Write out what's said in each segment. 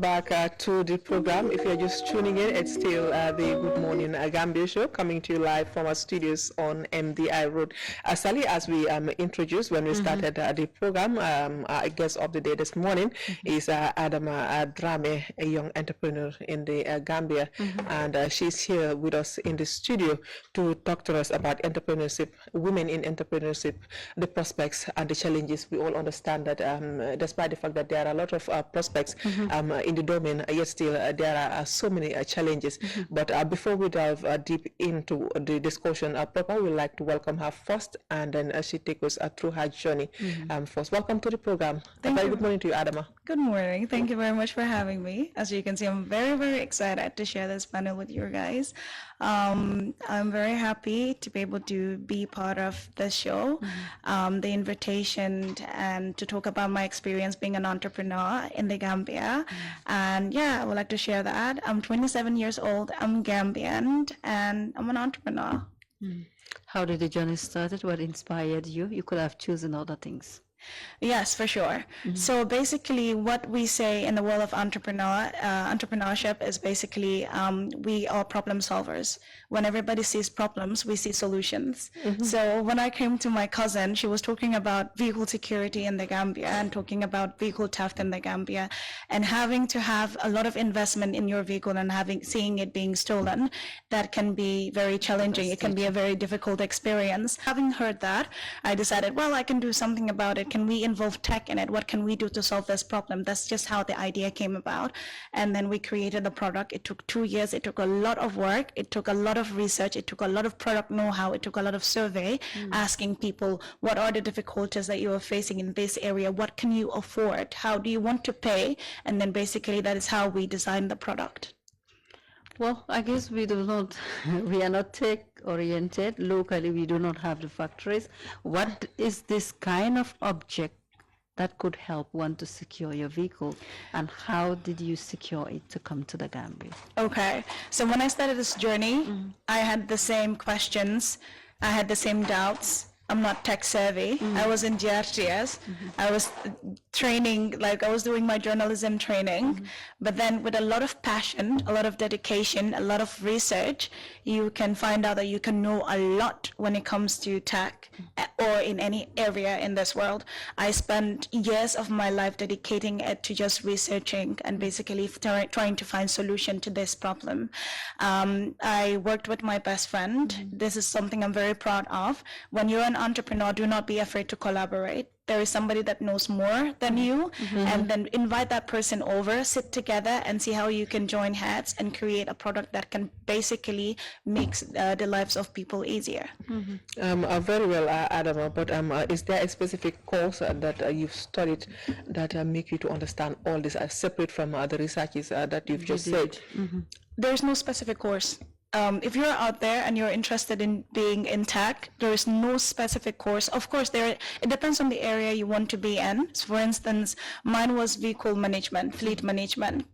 Back to the program. If you're just tuning in, it's still the Good Morning Gambia show coming to you live from our studios on MDI Road. Sally, as we introduced when we started the program, our guest of the day this morning is Adama Drameh, a young entrepreneur in the Gambia, and she's here with us in the studio to talk to us about entrepreneurship, women in entrepreneurship, the prospects and the challenges. We all understand that despite the fact that there are a lot of prospects in the domain, yet still there are so many challenges. But before we dive deep into the discussion, Papa would like to welcome her first, and then she take us through her journey. First, welcome to the program. Very good morning to you, Adama. Good morning. Thank you very much for having me. As you can see, I'm very, very excited to share this panel with you guys. I'm very happy to be able to be part of the show, the invitation, and to talk about my experience being an entrepreneur in the Gambia. And yeah, I would like to share that. I'm 27 years old, I'm Gambian, and I'm an entrepreneur. How did the journey started? What inspired you? You could have chosen other things. Yes, for sure. So basically what we say in the world of entrepreneurship is basically we are problem solvers. When everybody sees problems, we see solutions. So when I came to my cousin, she was talking about vehicle security in the Gambia and talking about vehicle theft in the Gambia, and having to have a lot of investment in your vehicle and seeing it being stolen, that can be very challenging. It can be a very difficult experience. Having heard that, I decided, well, I can do something about it. Can we involve tech in it? What can we do to solve this problem? That's just how the idea came about. And then we created the product. It took 2 years. It took a lot of work. It took a lot of research. It took a lot of product know-how. It took a lot of survey, asking people, what are the difficulties that you are facing in this area? What can you afford? How do you want to pay? And then basically that is how we designed the product. Well, I guess we are not tech-oriented. Locally, we do not have the factories. What is this kind of object that could help one to secure your vehicle, and how did you secure it to come to the Gambia? Okay, so when I started this journey, I had the same questions. I had the same doubts. I'm not tech savvy. I was in GRTS. I was training, like I was doing my journalism training, but then with a lot of passion, a lot of dedication, a lot of research, you can find out that you can know a lot when it comes to tech or in any area in this world. I spent years of my life dedicating it to just researching and basically trying to find solution to this problem. I worked with my best friend. This is something I'm very proud of. When you're an entrepreneur, do not be afraid to collaborate. There is somebody that knows more than you, and then invite that person over, sit together and see how you can join heads and create a product that can basically make the lives of people easier. Very well, Adama, but is there a specific course that you've studied that make you to understand all this separate from the researches that you've just said? There's no specific course. If you're out there and you're interested in being in tech, there is no specific course. Of course, it depends on the area you want to be in. So for instance, mine was vehicle management, fleet management.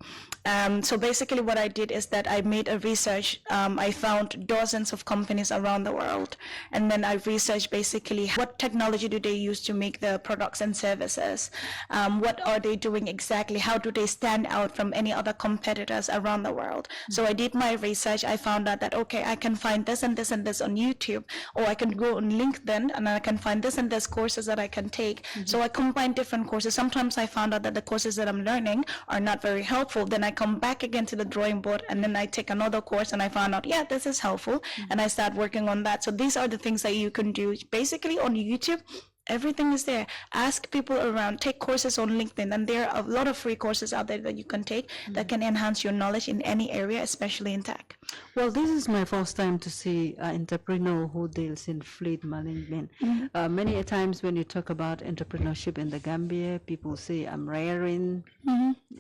So basically what I did is that I made a research. I found dozens of companies around the world, and then I researched basically what technology do they use to make the products and services. What are they doing exactly? How do they stand out from any other competitors around the world? So I did my research. I found out that, okay, I can find this and this and this on YouTube, or I can go on LinkedIn and I can find this and this courses that I can take. So I combine different courses. Sometimes I found out that the courses that I'm learning are not very helpful. Then I come back again to the drawing board, and then I take another course and I found out, yeah, this is helpful, and I start working on that. So these are the things that you can do basically on YouTube. Everything is there. Ask people around, take courses on LinkedIn, and there are a lot of free courses out there that you can take that can enhance your knowledge in any area, especially in tech. Well, this is my first time to see an entrepreneur who deals in fleet management. Many times when you talk about entrepreneurship in the Gambia, people say I'm rearing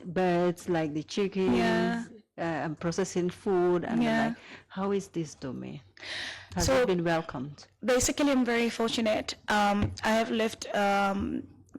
birds like the chickens, I'm processing food, and like, how is this domain? Has it been welcomed? Basically, I'm very fortunate. I have lived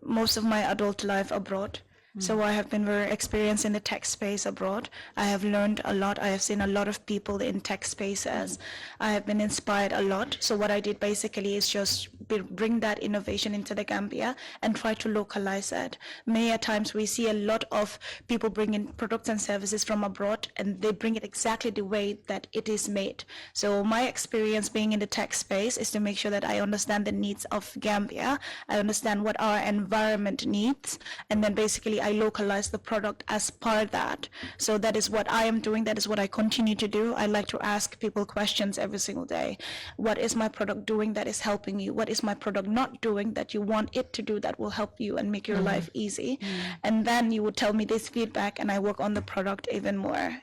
most of my adult life abroad. So I have been very experienced in the tech space abroad. I have learned a lot. I have seen a lot of people in tech spaces. I have been inspired a lot. So what I did basically is just bring that innovation into the Gambia and try to localize it. Many a times we see a lot of people bring in products and services from abroad, and they bring it exactly the way that it is made. So my experience being in the tech space is to make sure that I understand the needs of Gambia. I understand what our environment needs, and then basically I localize the product as part of that. So that is what I am doing. That is what I continue to do. I like to ask people questions every single day. What is my product doing that is helping you? What is my product not doing that you want it to do that will help you and make your life easy? And then you would tell me this feedback, and I work on the product even more.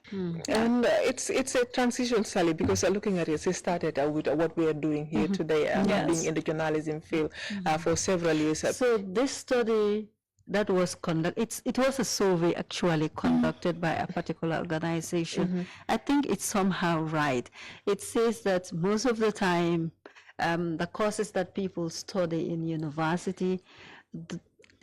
And it's a transition, Sally, because looking at it, it started with what we are doing here today, being in the journalism field for several years. So this study that was conducted, it was a survey actually conducted by a particular organization. I think it's somehow right. It says that most of the time, the courses that people study in university,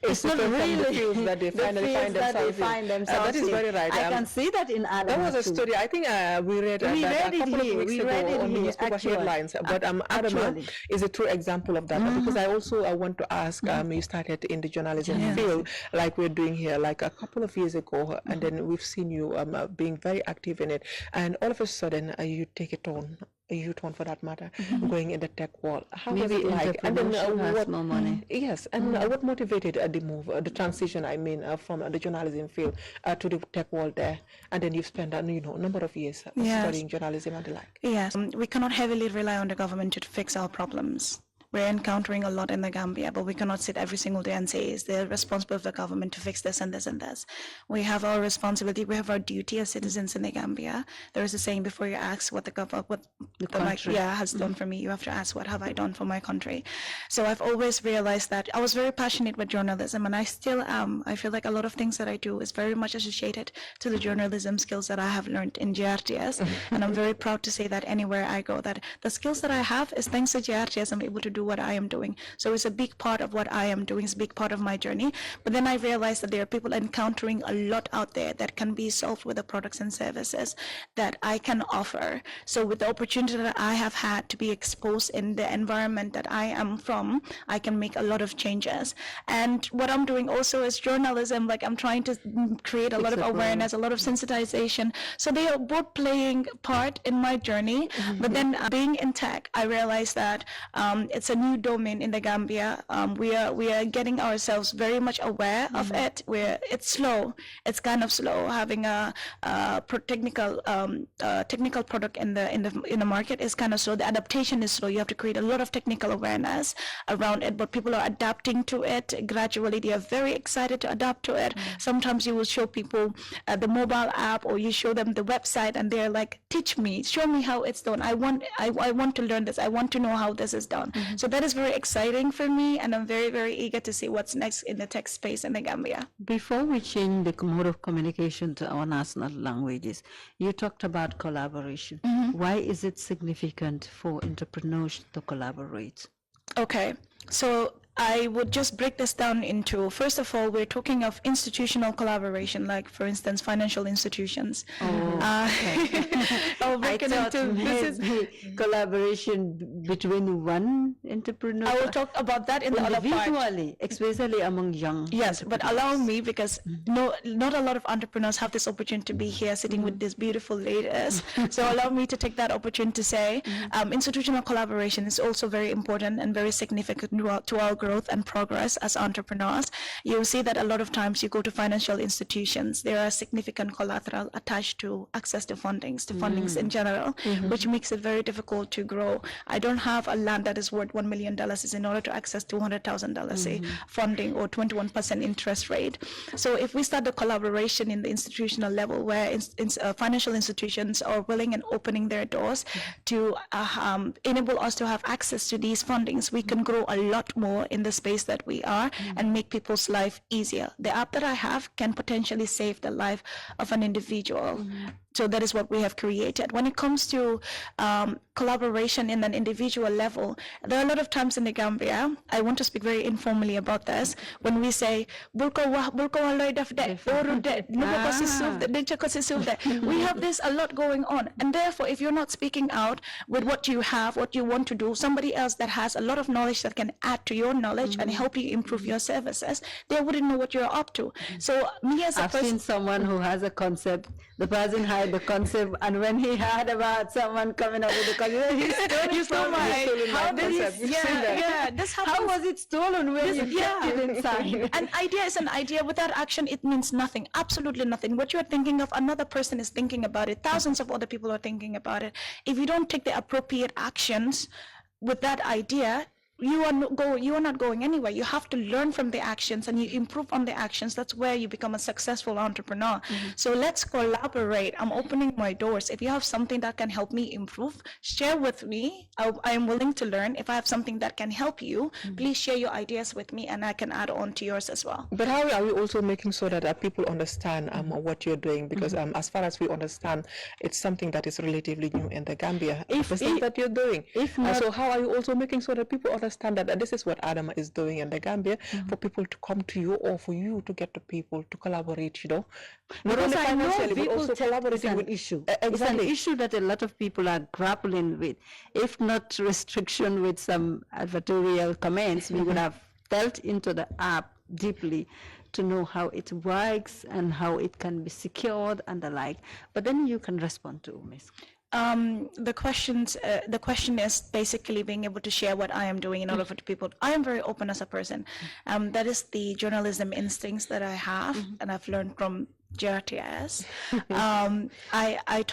it's not really the fields that they finally find themselves in. That is very right. I can see that in Adama. That was a story. I think we read that a couple of weeks ago on the newspaper headlines. But Adama is a true example of that. Because I also want to ask, you started in the journalism field, like we're doing here, like a couple of years ago, and then we've seen you being very active in it. And all of a sudden, you take it on. A youth one for that matter, going in the tech world. How was it like? And then what more money? Yes, and what motivated the move, the transition? I mean, from the journalism field to the tech world there, and then you've spent a number of years studying journalism and the like. Yes, we cannot heavily rely on the government to fix our problems. We're encountering a lot in the Gambia, but we cannot sit every single day and say, is the responsibility of the government to fix this and this and this. We have our responsibility, we have our duty as citizens in the Gambia. There is a saying, before you ask what the country has done for me, you have to ask, what have I done for my country? So I've always realized that I was very passionate with journalism, and I still am. I feel like a lot of things that I do is very much associated to the journalism skills that I have learned in GRTS. And I'm very proud to say that anywhere I go, that the skills that I have is thanks to GRTS, I'm able to do what I am doing. So it's a big part of what I am doing. It's a big part of my journey. But then I realized that there are people encountering a lot out there that can be solved with the products and services that I can offer. So with the opportunity that I have had to be exposed in the environment that I am from, I can make a lot of changes. And what I'm doing also is journalism. Like, I'm trying to create a lot of awareness, a lot of sensitization. So they are both playing part in my journey. But then being in tech, I realized that it's a new domain in the Gambia. We are getting ourselves very much aware of it. It's slow. It's kind of slow. Having a technical product in the market is kind of slow. The adaptation is slow. You have to create a lot of technical awareness around it, but people are adapting to it gradually. They are very excited to adapt to it. Sometimes you will show people the mobile app, or you show them the website, and they're like, teach me, show me how it's done. I want to learn this. I want to know how this is done. So that is very exciting for me, and I'm very, very eager to see what's next in the tech space in the Gambia. Before we change the mode of communication to our national languages, you talked about collaboration. Why is it significant for entrepreneurs to collaborate? Okay, so I would just break this down into, first of all, we're talking of institutional collaboration, like, for instance, financial institutions. I'll break it into, this is collaboration between one entrepreneur. I will talk about that in the other part. Individually, especially among young. Yes, but allow me, because not a lot of entrepreneurs have this opportunity to be here sitting with these beautiful ladies. So allow me to take that opportunity to say, institutional collaboration is also very important and very significant to our growth and progress as entrepreneurs. You'll see that a lot of times you go to financial institutions, there are significant collateral attached to access to fundings in general, which makes it very difficult to grow. I don't have a land that is worth $1 million in order to access $200,000 funding or 21% interest rate. So if we start the collaboration in the institutional level, where financial institutions are willing and opening their doors to enable us to have access to these fundings, we can grow a lot more in the space that we are and make people's life easier. The app that I have can potentially save the life of an individual. So that is what we have created. When it comes to collaboration in an individual level, there are a lot of times in the Gambia, I want to speak very informally about this, when we say, we have this a lot going on. And therefore, if you're not speaking out with what you have, what you want to do, somebody else that has a lot of knowledge that can add to your knowledge and help you improve your services, they wouldn't know what you're up to. So me as a I've seen someone who has a concept, the person had the concept, and when he heard about someone coming up with the concept, he stole this happens. How was it stolen when you kept it inside? An idea is an idea. Without action, it means nothing, absolutely nothing. What you're thinking of, another person is thinking about it. Thousands of other people are thinking about it. If you don't take the appropriate actions with that idea, you are not going anywhere. You have to learn from the actions and you improve on the actions. That's where you become a successful entrepreneur. So let's collaborate. I'm opening my doors. If you have something that can help me improve, share with me. I am willing to learn. If I have something that can help you, please share your ideas with me and I can add on to yours as well. But how are you also making sure that people understand what you're doing? Because as far as we understand, it's something that is relatively new in the Gambia. The thing that you're doing. So how are you also making sure that people understand that this is what Adama is doing in the Gambia, for people to come to you or for you to get to people to collaborate, not only financially, but also collaborating with issue. Exactly. It's an issue that a lot of people are grappling with. If not restriction with some advertorial comments, we would have delved into the app deeply to know how it works and how it can be secured and the like. But then you can respond to Miss. The question is basically being able to share what I am doing in order for people. I am very open as a person. That is the journalism instincts that I have, and I've learned from GRTS. I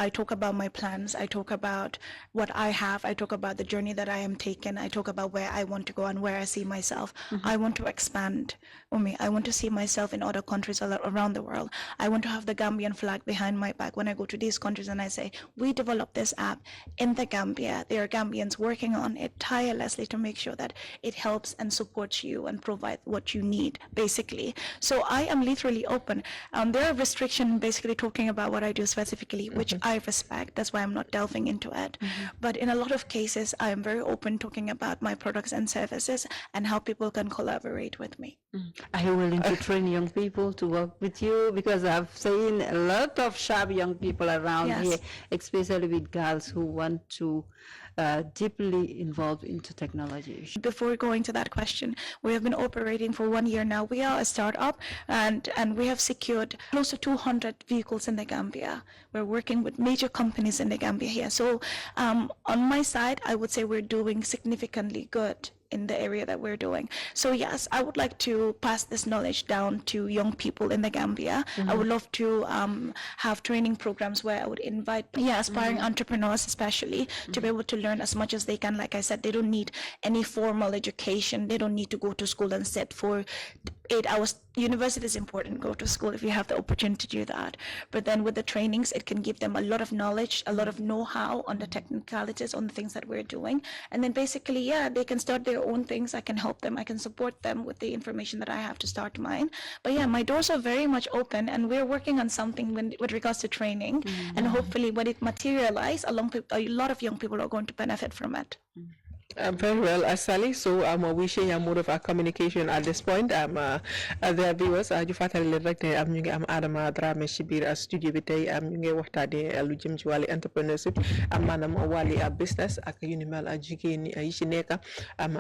talk about my plans. I talk about what I have. I talk about the journey that I am taking. I talk about where I want to go and where I see myself. I want to expand. I want to see myself in other countries around the world. I want to have the Gambian flag behind my back when I go to these countries and I say, we developed this app in the Gambia. There are Gambians working on it tirelessly to make sure that it helps and supports you and provide what you need, basically. So I am literally open. There are restrictions basically talking about what I do specifically, which I respect. That's why I'm not delving into it. But in a lot of cases, I am very open talking about my products and services and how people can collaborate with me. Are you willing to train young people to work with you? Because I've seen a lot of sharp young people around here, especially with girls who want to deeply involved into technology. Before going to that question, we have been operating for 1 year now. We are a startup and we have secured close to 200 vehicles in the Gambia. We're working with major companies in the Gambia here. So on my side, I would say we're doing significantly good in the area that we're doing. So yes, I would like to pass this knowledge down to young people in the Gambia. I would love to have training programs where I would invite aspiring entrepreneurs especially to be able to learn as much as they can. Like I said, they don't need any formal education. They don't need to go to school and sit for 8 hours. University is important. Go to school if you have the opportunity to do that. But then with the trainings, it can give them a lot of knowledge, a lot of know-how on the technicalities, on the things that we're doing. And then basically, they can start their own things. I can help them. I can support them with the information that I have to start mine. But my doors are very much open, and we're working on something with regards to training. And hopefully when it materializes, a lot of young people are going to benefit from it. Very well, Sally. So we share a mode of our communication at this point. The viewers, you fatally rek ne ñu ngi am Adama Drameh ci biir studio bi tey ñu ngi waxtaane lu jëm ci wàllu entrepreneurship maanaam wàlli business ak yu ni mel jigéen yi ci nekk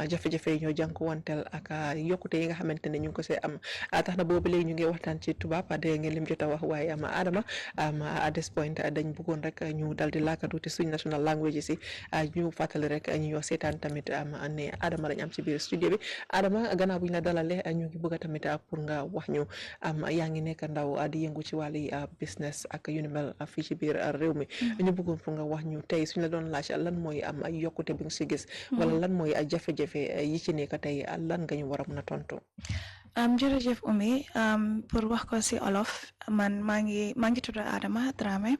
jafe-jafe yi ñoo jànkuwanteel ak yokkute yi nga xamante ne ñu ngi ko see am tax na boobu léegi ñu ngi waxtaan ci tubaab de ngeen lim jot a wax waaye Adama at this point dañ bëggoon rek ñu dal di laakatu ci suñ national language si ñu fàttali rek ñu yoo seetaan tamit ne Adama lañ am ci biir studio bi Adama gannaaw bu ñu la dalalee ñu ngi bëgg tamit pour nga wax ñu yaa ngi nekk ndaw di yëngu ci wàlli business ak yu ni mel fii ci biir réew mi ñu bëggoon pour nga wax ñu tey suñu la doon laaj lan mooy ay yokkute bi nga si gis wala lan mooy ay jafe-jafe yi ci nekk tey lan nga ñu war a mën a tontu. Jërëjëf Oumy pour wax ko si olof man maa ngi tudd Adama Drameh.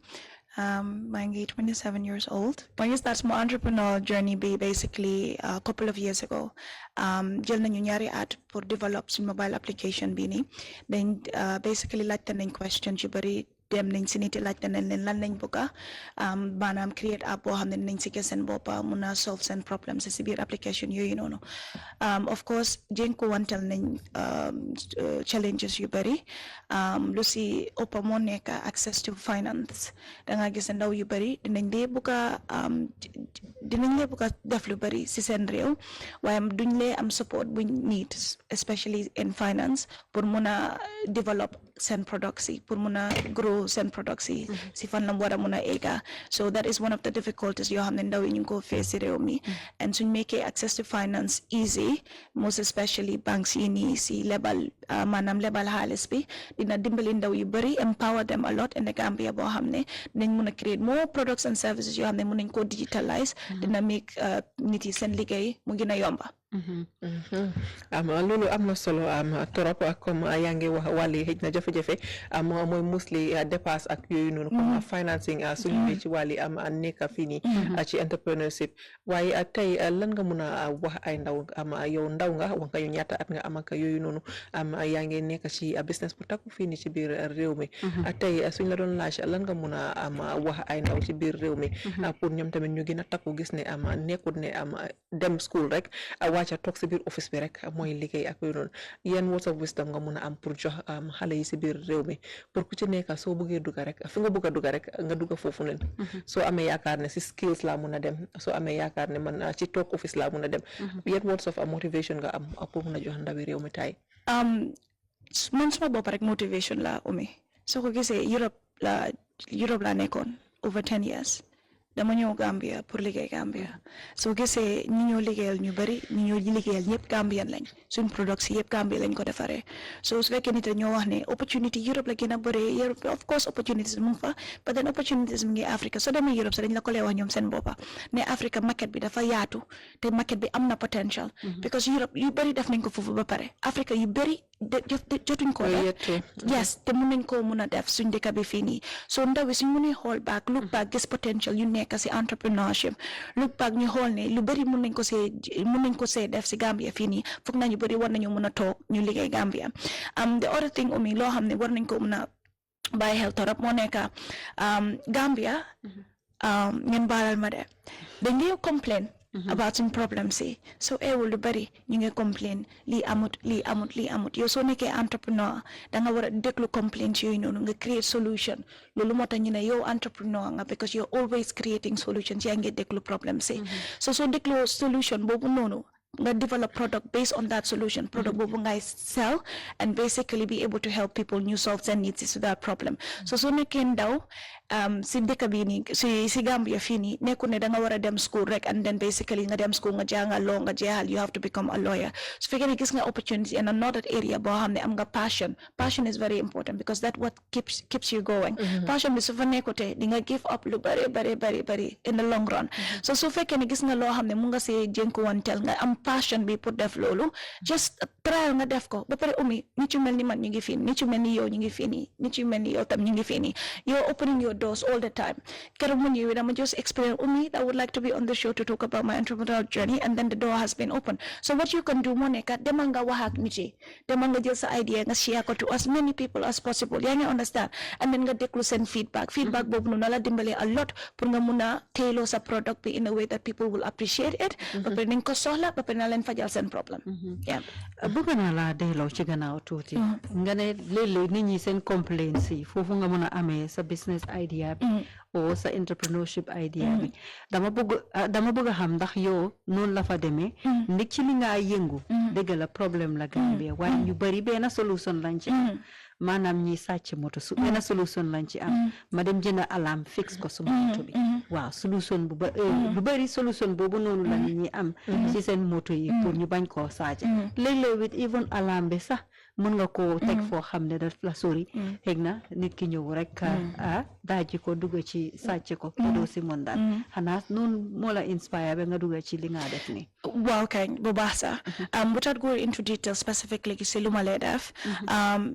maa ngi 27 years old. When you start my entrepreneurial journey be basically a couple of years ago. Jël nañu ñaari at pour develop suñ mobile application bi ni dañ basically laajte nañ question ci bari dem nañ si nit yi laajte nañ leen lan lañ bëgga maanaam create app boo xam ne nañ si gis seen boppa mun a solve seen problème si biir application yooyu noonu of course jénku wantal nañ challenges yu bëri lu si ëpp moo nekk access to finance da nga gis ndaw yu bëri dinañ lee bëgg a def lu bëri si seen réew waaye duñ lee am support buñ need especially in finance pour mun a develop seen products yi pour mun a grow seen products yi si fan la war a mun a egga so that is one of the difficulties yoo xam ne ndaw yi ñu ngi ko face si réew mi and suñ make access to finance easy most especially banks yi nii si lebal maanaam lebal xaalis bi dina dimbali ndaw yu bëri empower them a lot in the Gambia boo xam ne dinañ mun a create more products and services yoo xam ne mun nañ ko digitalise dina make nit yi seen liggéey mu gën a yomba loolu am na solo trop comme yaa ngi wax wàlli xëj na jafe-jafe mooy mostly dépasse ak yooyu noonu comme financing suñu bi ci wàlli nekk fii nii ci entrepreneurship waaye tey lan nga mun a wax ay ndaw yow ndaw nga wax nga yow ñaata at nga am ak yooyu noonu yaa ngi nekk ci business bu takku fii nii ci biir réew mi tey suñ la doon laaj lan nga mun a wax ay ndaw ci biir réew mi pour ñoom tamit ñu gën a takku gis ne nekkut ne dem school rek wàcca toog si biir office bi rek mooy liggéey ak yooyu noonu yan words of wisdom nga mun a am pour jox xale yi si biir réew mi pour ku ci nekk soo bëggee dugga rek fi nga bëgg a dugga rek nga dugga foofu leen soo amee yaakaar ne si skills laa mun a dem soo amee yaakaar ne man ci toog office laa mun a dem yan words of motivation nga am pour mun a jox ndawi réew mi tay man suma bopp rek motivation la soo ko gisee Europe la nekkoon over 10 years dama ñëw Gambia pour liggéey Gambia soo gisee ñi ñoo liggéeyal ñu bëri ñi ñoo liggéeyal ñëpp Gambian lañ suñ products yëpp Gambia lañ ko defaree so su fekkee nit ñoo wax ne opportunity Europe la gën a bëree Europe of course opportunities mu ngi fa but then opportunities mu ngi Africa soo demee Europe sax dañ la ko lay wax ñoom seen boppa ne Africa market bi dafa yaatu te market bi am na potential because Europe yu bëri def nañ ko foofu ba pare Africa yu bëri jotuñ ko def yes te mun nañ ko mun a def suñ dëkk bi fii nii so ndaw yi suñ mënee xool back look back gis potential yu nekk si entrepreneurship look back ñu xool ne lu bëri mun nañ ko see def si Gambia fii nii foog naa ñu bëri war nañu mun a toog ñu liggéey Gambia the other thing loo xam ne war nañ ko mun a bàyyi xel torop moo nekk Gambia ngeen baalal ma de dañ ngi complain about some problems so lu bëri ñu ngi complain lii amut yow soo nekkee entrepreneur da nga war a déglu complaints yooyu noonu nga create solution loolu moo tax ñu ne yow entrepreneur nga because you're always creating solutions yaa ngi déglu problems so soo déglu solution boobu noonu nga develop product based on that solution product boobu ngay sell and basically be able to help people ñu solve their needs to that problem so soo nekkee ndaw si dëkk bi nii si Gambia fii nii nekku ne da nga war a dem school rek and then basically nga dem school nga jàngal law nga jeexal you have to become a lawyer su fekkee ne gis nga opportunity in another area boo xam ne am nga passion is very important because that what keeps you going passion bi su fa nekkutee di nga give up lu bari in the long run so su fekkee ne gis nga loo xam ne mu nga see jënkuwanteel nga am passion bi pour def loolu just trial nga def ko ba pare nit yu mel ni man ñu ngi fii nit yu mel ni yow ñu ngi fii nit yu mel ni yow tam ñu ngi fii you're opening your doors all the time keroog mu ñëwee dama just explain I would like to be on the show to talk about my entrepreneurial journey and then the door has been open so what you can do moo nekk demal nga wax ak nit yi demal nga jël sa idea nga share ko to as many people as possible yaa ngi understand and then nga déglu seen feedback boobu noonu la dimbalee a lot pour nga mun a tailor sa product bi in a way that people will appreciate it ba pare nañ ko soxla ba pare na leen fajal seen problème bëgg naa laa delloo ci gannaaw tuuti nga ne léeg-léeg nit ñi seen complaints yi foofu nga mën a amee sa business idea bi o sa entrepreneurship idea bi dama bëgg a xam ndax yow noonu la fa demee ndik ci li nga yëngu dëgg la problème la Gambia waaye ñu bari benn solution lañ ci am maanaam ñi sàcc moto su benn solution lañ ci am ma dem jënd alarme fix ko suma moto bi waaw solution bu bari solution boobu noonu la nit ñi am ci seen moto yi pour ñu bañ koo sàcc léeg-léeg with even alarme bi sax mën nga koo teg foo xam ne daf la sori xëy na nit ki ñëw rek daaji ko dugg ci sàcc ko te doo si mën daal xanaa noonu moo la inspire ba nga dugg ci li nga def ni waaw kañ bu baax sax without going into detail specifically si lu ma lay def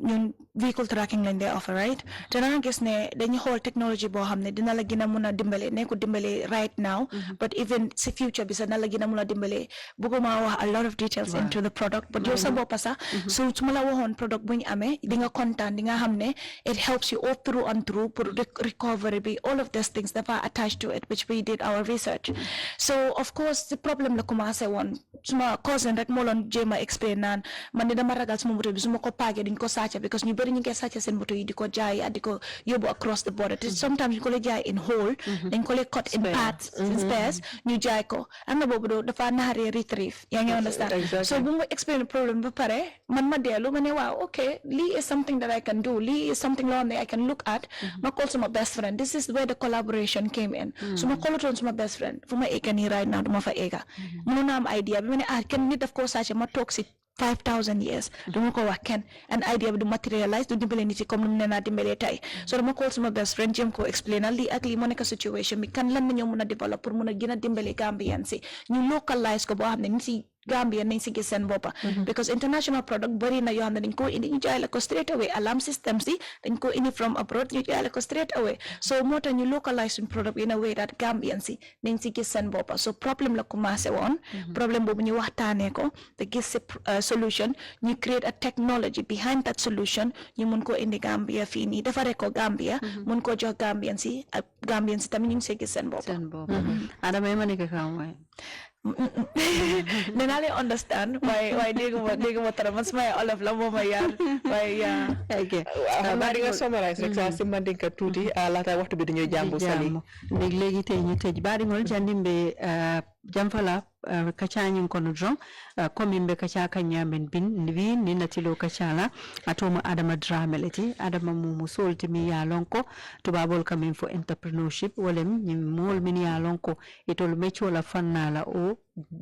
ñun vehicle tracking lañ dee offer right te na nga gis ne dañuy xool technology boo xam ne dina la gën a mun a dimbale may ko dimbale right now, but even si future bisa na lagi na mula dimbale. Buguma wax a lot of details into the product, but yow sa bopp sax so su ma la waxoon product bu ñu amee di nga kontaan di nga xam ne it helps you all through and through pour recovery bi, all of these things dafa attached to it, which we did our research. So of course the problem la commencé woon suma cousin rek moo loon jéem a explain naan man de dama ragal suma moto bi su ma ko paagee duñ ko sàcca because ñu bëri ñu ngi sàcca seen moto yi di ko jaay ak di ko yóbbu across the border te sometimes ñu ko lay jaay in whole dañ ko lay cut in parts in spares ñu jaay ko am na boobu dafa naxaree retrieve yaa ngi understand. So bu ma explain problem ba pare man ma dellu ma ne waaw okay lii is something that I can do, lii is something loo xam ne I can look at. Ma call suma best friend, this is where the collaboration came in. So ma callatoon suma best friend fu ma eega nii right now duma fa eega mënoon naa am idea bi ma ne kenn nit daf koo sàcc ma toog si 5,000 years duma ko wax kenn an idea bi du materialize du dimbale nit yi comme nu mu ne naa dimbalee tey. So dama call suma best friend jéem ko explain lii ak lii moo nekk situation bi kan lan la ñoo mën a develop pour mën a gën a dimbale Gambian si ñu localize ko boo xam ne ni si Gambia nañ si gis seen boppa because international product bari na yoo xam ne dañ ko indi ñu jaay la ko straight away. Alarm systems yi dañ ko indi from abroad ñu jaay la ko straight away. So moo tax ñu localize suñ product in a way that Gambian si nañ si gis seen boppa. So problème la commencé woon problème boobu ñu waxtaanee ko te gis si solution ñu create a technology behind that solution ñu mun ko indi Gambia fii nii defaree ko Gambia mun ko jox Gambian si ak Gambian si tamit ñu ngi see gis seen boppa. Adama ma nekk kam way then I understand why dégguma tara man sumay olof la moo ma yar waaye yaa okay maa di nga summarize rek sa si mandinka tuuti laata waxtu bi dañuy jàmbu sali léegi tey ñu tëj baɗigol jandimɓe jamfala kacañin kono dron comme yimɓe kaca kañamen bin wi ni natilo kacala atoma Adama Drameh leti Adama mumu soltimi ya lonko tubabol kamin fo entrepreneurship wolem ñim mol min ya lonko itol meccola fannala o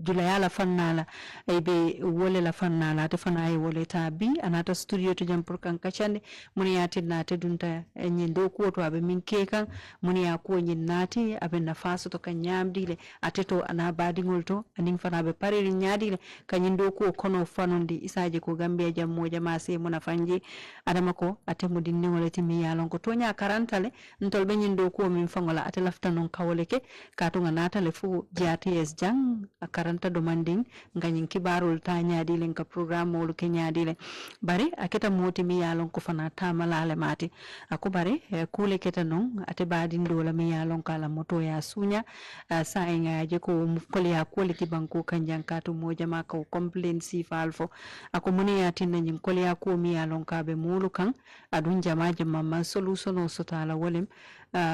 jula yala fannala ay be wole la fannala te fana ay wole ta bi anata studio to jam pour kan kacande mun ya tinate dunta ñin do ko to abe min kekan mun ya ko ñin nati abe na faso to kan ñamdile ateto ana badigol to anin fana be pare ñaadile kanyin do ko kono fanundi isaje ko Gambia jam mo jama se mona fanje Adama ko atemu dinne wala timi yalon ko to nya karantale ntol be nyin do ko min fangola ate lafta non kawole ke ka to ngana tale fu GRTS jang karanta do manding nganyin kibarul ta ñaadile ka programme wolu ke ñaadile bari aketa moti mi yalon ko fana tamalale mati ako bari kule keta non ate badin do la mi yalon kala moto ya sunya sa ngaje ko kole ya kole ki banko kanjan katu moja maka o complain si falfo ako muni ya tinna nyin kole ya ko mi yalon kabe mulu kan adun jamaje mamma solution o sotala wolem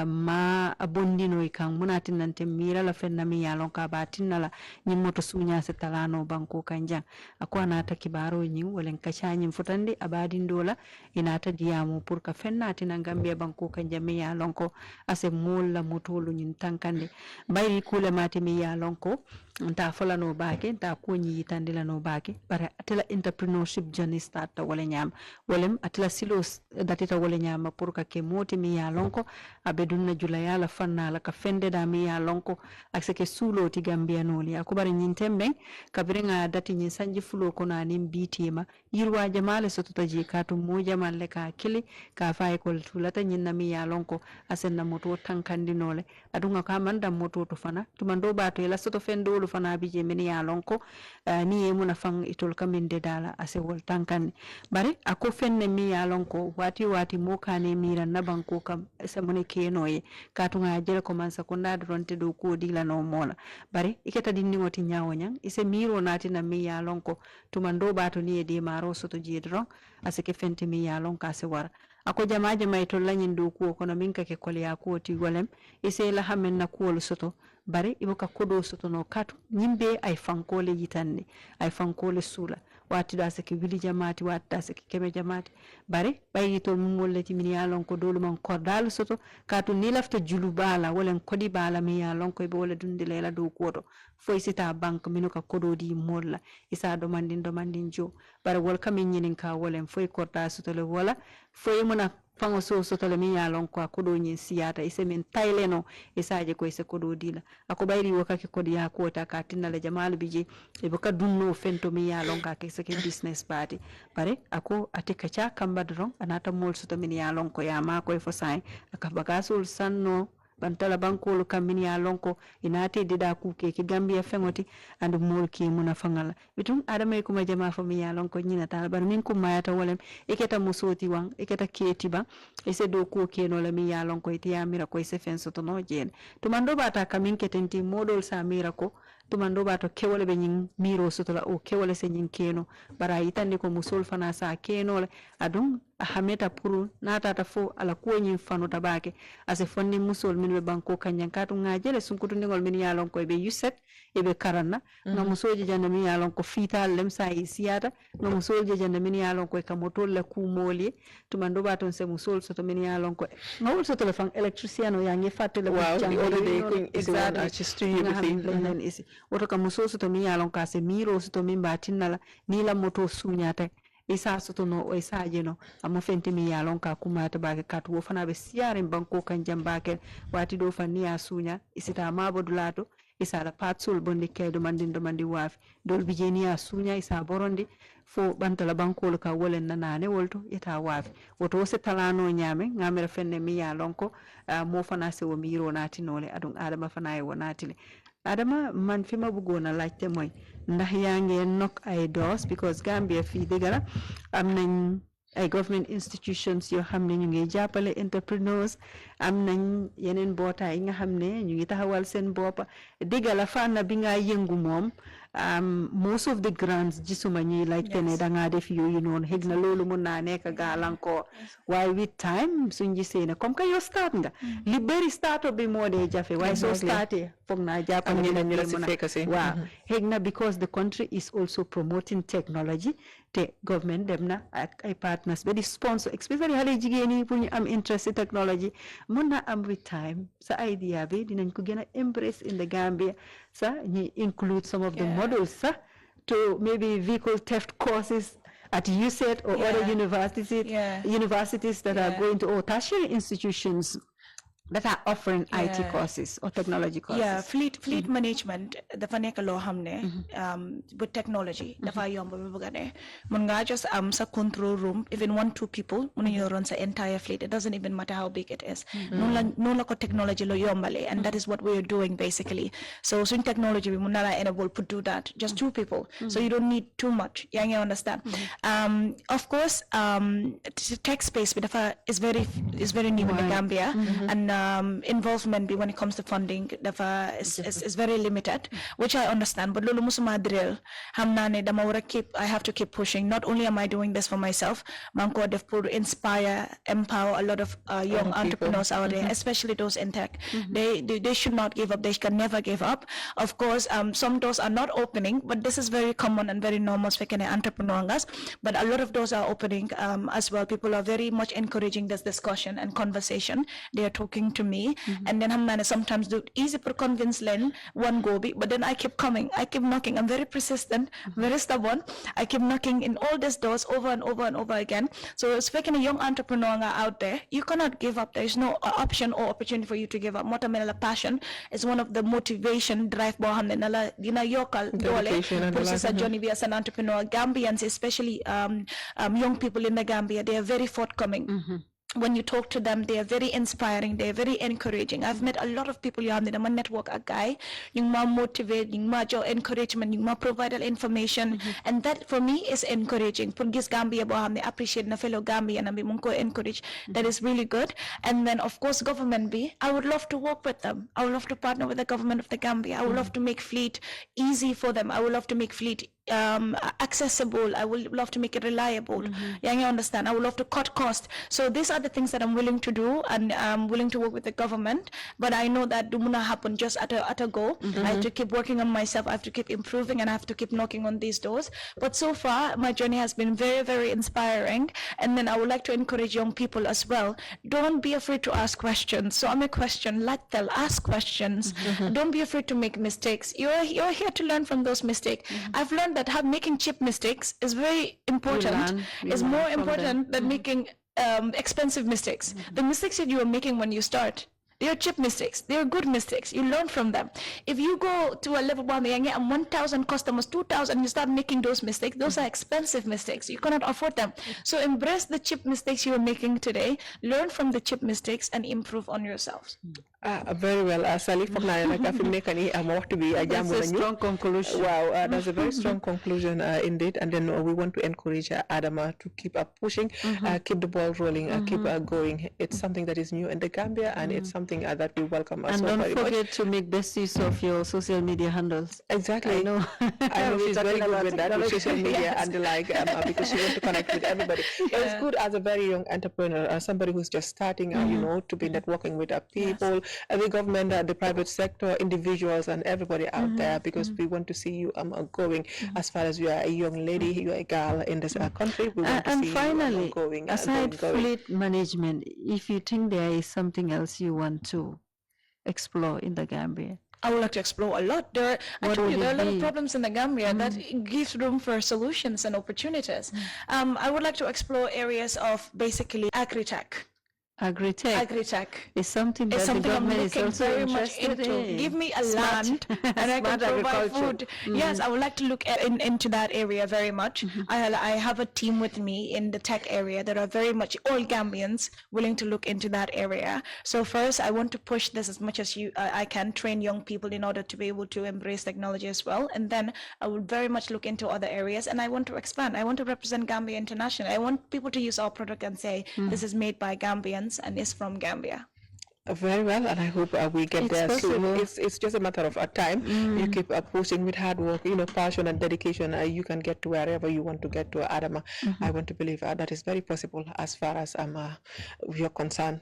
ma abondino kan muna tinnante mira la fenna mi yalon ka ba tinnala nyin moto sunya se talano banko kanjan ako anata kibaro nyin wolen kachanyin futande abadin dola inata diamu pour ka fenna tinan Gambia banko kanjan mi yalon ko ase mulla motolu nyin tankande bayri kule mate mi yalon ko nta fola no bake nta ko nyi tandila no bake bara atela entrepreneurship journey start wala nyam wolem atela silos datita wala nyama pour ka ke moti mi yalon ko abedunna jula yala fanna la ka fende da mi yalon ko akse ke sulo ti Gambia noli akubari nyin tembe kabrenga dati nyin sanji fulo ko na nim bitima yirwa jamale soto taji katu mo jamalle ka kili ka fay ko tulata nyin na mi yalon ko asenna moto tankandi nole adunga ka manda moto to fana tumando bato ela soto fendo fana bije min ya lonko ni e muna fang itol kamin de dala ase wol tankan bare ako fenne mi ya lonko wati mo kane mira na banko kam sa mone kenoye katunga jere ko man sa ko ndad ronte do ko dila no mola bare iketa dinni woti nyaawo nyang ise miro nati na mi ya lonko tumando bato ni e de maro soto jedro ase ke fente mi ya lonka se war ako jamaaje may to lanyin do ko kono min ka ke kole ya ko ti golem ise la hamen na ko soto bare iboka kodo soto no katu nyimbe ay fankole yitanne ay fankole sula wati da se ke wili jamaati wati da se ke keme jamaati bare bayi to molleti min ya lon ko dolu man kordal soto katu ni lafta julu bala wala kodi bala mi ya lon ko be wala dundi lela do kodo foy sita bank minuka kodo di molla isa do mandin jo bare wol kamin nyinin ka wala foy korda soto le wala foy muna fango so tole mi yalon ko kodo nyin siyata ise min tayleno isaje ko ise kodo dila ako bayri wakake kodi ya ko ta ka tinala jamal bije e boka dunno fento mi yalon ka ke sake business party bare ako atika cha kambadron anata mol so to min yalon ko ya ma ko fo sai aka bagasol sanno bantala bankolu kamini ya lonko inate dida kuke ki Gambia fengoti and mulki muna fangala bitum adama kuma jama fami ya lonko nyina tala bar min kuma yata wolem iketa musoti wang iketa keti ba ise do ko keno la mi ya lonko iti ya mira ko ise fenso to no jen tumando bata kamin ketenti modol sa mira ko tumando bato kewole be nyin miro sotola o kewole se nyin keno bara itande ko musol fana sa keno adum hameta puru nata fo ala ko nyin fano tabake ase fonni musol min be banko kanyan katu ngajele sunkutu ngol min yalon ko be yuset e be karanna no musoje janda min yalon ko fital lem sa isiyata no musoje janda min yalon ko ka motol la ku moli tumando baton se musol soto min yalon ko ngol soto le fan electrician o yangi fatele wow the other day is one just to you isi woto ka musol soto min yalon ka se miro soto min batinala ni la moto sunyata isa soto no o isa jeno amo fenti mi yalon ka kuma ta bake katu wo fana be siyarin banko kan jambake wati do fanni ya sunya isita mabodulato isa la patsul bondi kedo mandi wafi dol bijeni ya sunya isa borondi fo bantala banko ka wolen nanane wolto yeta wafi woto se talano nyame ngamere fenne mi yalon ko mo fana se wo miro natinole adun adama fana e wonatile Adama man fi ma bëggona laajte mooy ndax yaa ngi knock ay doors because Gambia fii dëgg la am nañ ay government institutions yoo xam ne ñu ngi jàppale entrepreneurs am nañ yeneen mbootaay yi nga xam ne ñu ngi taxawal seen bopp dëgg la fànn bi nga yëngu moom most of the grants gisuma ñuy laajte ne dangaa def yooyu noonu xëy na loolu mun naa nekk gàllankoor waaye with time suñ gisee ne comme que yow start nga li bëri start bi moo dee jafe waaye soo startee foog naa jàppale ñu la si fekk si waaw xëy na because the country is also promoting technology te government dem na ak ay partners ba di sponsor especially xale jigéen yi pour ñu am interest in technology mun na am with time sa idea bi dinañ ko gën a embrace in the Gambia sa ñi include some of the models sa to maybe vehicle theft courses at USET or other universities that are going to or tertiary institutions that are offering IT courses or technology courses. Yeah, fleet management dafa nekk loo xam ne with technology dafa yomb bi bëgg a ne mun nga just am sa control room even 1-2 people mun nañu run sa entire fleet. It doesn't even matter how big it is. noonu la ko technology lo yombale and that is what we are doing basically. So suñ technology bi mun na la enable to do that just 2 people. So you don't need too much. yaa ngi understand. Of course tech space bi dafa is very new in the Gambia and involvement when it comes to funding is very limited, which I understand, but lolu musuma drill hamna ne dama wara I have to keep pushing. Not only am I doing this for myself, manko def pour inspire, empower a lot of young entrepreneurs out there, especially those in tech. They should not give up. They can never give up. Of course, some doors are not opening, but this is very common and very normal for entrepreneurs. But a lot of doors are opening as well. People are very much encouraging this discussion and conversation. They are talking to me and then I'm sometimes do easy to convince Len one go be, but then I keep coming, I keep knocking. I'm very persistent, very stubborn. I keep knocking in all these doors over and over and over again. So speaking a young entrepreneur out there, you cannot give up. There is no option or opportunity for you to give up. Motamela passion is one of the motivation drive behind nala yokal dole process a journey as an entrepreneur. Gambians, especially young people in the Gambia, they are very forthcoming. When you talk to them, they are very inspiring, they are very encouraging. I've met a lot of people you have in my network, a guy, you motivate, you show encouragement, you provide information, and that for me is encouraging. Purgis Gambia bohamne appreciate na fellow Gambian and be munko encourage. That is really good. And then of course government I would love to work with them. I would love to partner with the government of the Gambia. I would love to make fleet easy for them. I would love to make fleet accessible. I would love to make it reliable. Yeah, you understand. I would love to cut cost. So these are the things that I'm willing to do, and I'm willing to work with the government. But I know that do not happen just at a go. I have to keep working on myself. I have to keep improving, and I have to keep knocking on these doors. But so far, my journey has been very, very inspiring. And then I would like to encourage young people as well. Don't be afraid to ask questions. So I'm a question. Ask questions. Don't be afraid to make mistakes. You're here to learn from those mistakes. I've learned that making cheap mistakes is very important. It's more important than making expensive mistakes. The mistakes that you are making when you start, they are cheap mistakes. They are good mistakes. You learn from them. If you go to a level where you get 1,000 customers, 2,000, you start making those mistakes. Those are expensive mistakes. You cannot afford them. So embrace the cheap mistakes you are making today. Learn from the cheap mistakes and improve on yourselves. Very well, Sally. From now, like I think to be a That's a strong conclusion. Wow, that's a very strong conclusion indeed. And then we want to encourage Adama to keep pushing, keep the ball rolling, keep going. It's something that is new in the Gambia, and it's something that we welcome as and well. don't forget to make best use of your social media handles. Exactly. I know. I know she's very good with that, with social media and the like, because she wants to connect with everybody. It's good as a very young entrepreneur, somebody who's just starting, to be networking with people, the government, the private sector, individuals, and everybody out there, because we want to see you going. As far as you are a young lady, you are a girl in this country, we want to and see finally, you going. Aside fleet management, if you think there is something else you want to explore in the Gambia, I would like to explore a lot. There are a lot of problems in the Gambia that gives room for solutions and opportunities. I would like to explore areas of basically agri-tech. Agri-tech is something that the government is also very much interested into. in. Give me a land and I can provide food. Yes, I would like to look into that area very much. I have a team with me in the tech area that are very much all Gambians willing to look into that area. So first, I want to push this as much as I can, train young people in order to be able to embrace technology as well. And then I will very much look into other areas, and I want to expand. I want to represent Gambia internationally. I want people to use our product and say, this is made by Gambians and is from Gambia. Very well, and I hope we get there soon. It's just a matter of time. You keep pushing with hard work, passion and dedication. You can get to wherever you want to get to, Adama. I want to believe that is very possible as far as you're concerned.